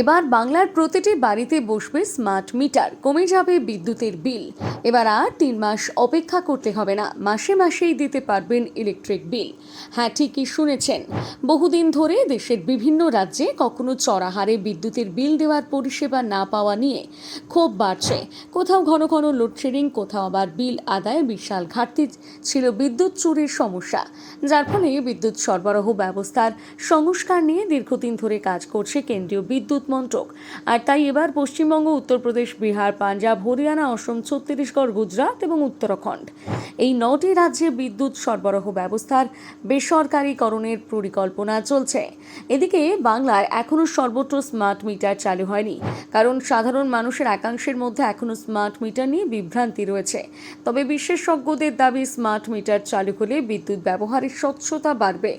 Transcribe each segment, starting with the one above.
এবার বাংলার প্রতিটি বাড়িতে বসবে স্মার্ট মিটার, কমে যাবে বিদ্যুতের বিল। এবার আর 3 মাস অপেক্ষা করতে হবে না, মাসে মাসেই দিতে পারবেন ইলেকট্রিক বিল। হ্যাঁ, ঠিকই শুনেছেন। বহুদিন ধরে দেশের বিভিন্ন রাজ্যে কখনো চড়া হারে বিদ্যুতের বিল দেওয়ার পরিষেবা না পাওয়া নিয়ে ক্ষোভ বাড়ছে। কোথাও ঘন ঘন লোডশেডিং, কোথাও আবার বিল আদায়ে বিশাল ঘাটতি ছিল বিদ্যুৎ চুরির সমস্যা, যার ফলে বিদ্যুৎ সরবরাহ ব্যবস্থার সংস্কার নিয়ে দীর্ঘদিন ধরে কাজ করছে কেন্দ্রীয় বিদ্যুৎ মন্ত্রক। আর তাই এবার পশ্চিমবঙ্গ, উত্তরপ্রদেশ, বিহার, পাঞ্জাব, হরিয়ানা, অসম, ছত্তিশগড়, গুজরাট এবং উত্তরাখণ্ড, এই 9টি রাজ্যে বিদ্যুৎ সরবরাহ ব্যবস্থার বেসরকারীকরণের পরিকল্পনা চলছে। এদিকে বাংলায় এখনও সর্বত্র স্মার্ট মিটার চালু হয়নি, কারণ সাধারণ মানুষের একাংশের মধ্যে এখনও স্মার্ট মিটার নিয়ে বিভ্রান্তি রয়েছে। তবে বিশেষজ্ঞদের দাবি, স্মার্ট মিটার চালু হলে বিদ্যুৎ ব্যবহারের স্বচ্ছতা বাড়বে,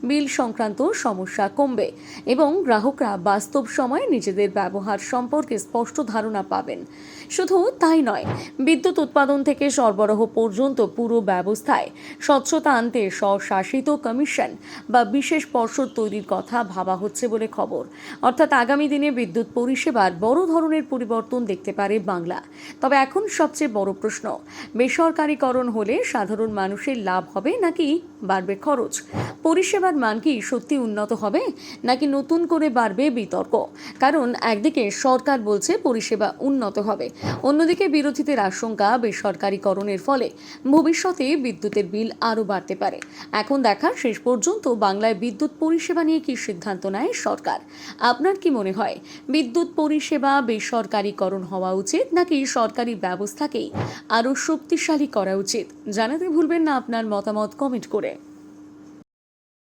বিল সংক্রান্ত সমস্যা কমবে এবং গ্রাহকরা বাস্তব সময়ে নিজেদের ব্যবহার সম্পর্কে স্পষ্ট ধারণা পাবেন। শুধু তাই নয়, বিদ্যুৎ উৎপাদন থেকে সরবরাহ পর্যন্ত পুরো ব্যবস্থায় স্বচ্ছতা আনতে স্বশাসিত কমিশন বা বিশেষ পর্ষদ তৈরির কথা ভাবা হচ্ছে বলে খবর। অর্থাৎ আগামী দিনে বিদ্যুৎ পরিষেবার বড় ধরনের পরিবর্তন দেখতে পারে বাংলা। তবে এখন সবচেয়ে বড় প্রশ্ন, বেসরকারীকরণ হলে সাধারণ মানুষের লাভ হবে নাকি বাড়বে খরচ? পরিষেবার মান কি সত্যি উন্নত হবে নাকি নতুন করে বাড়বে বিতর্ক? কারণ একদিকে সরকার বলছে পরিষেবা উন্নত হবে, অন্যদিকে বিরোধীদের আশঙ্কা বেসরকারীকরণের ফলে ভবিষ্যতে বিদ্যুতের বিল আরও বাড়তে পারে। এখন দেখার শেষ পর্যন্ত বাংলায় বিদ্যুৎ পরিষেবা নিয়ে কি সিদ্ধান্ত নেয় সরকার। আপনার কি মনে হয়, বিদ্যুৎ পরিষেবা বেসরকারীকরণ হওয়া উচিত নাকি সরকারি ব্যবস্থাকেই আরও শক্তিশালী করা উচিত? জানাতে ভুলবেন না আপনার মতামত কমেন্ট করে।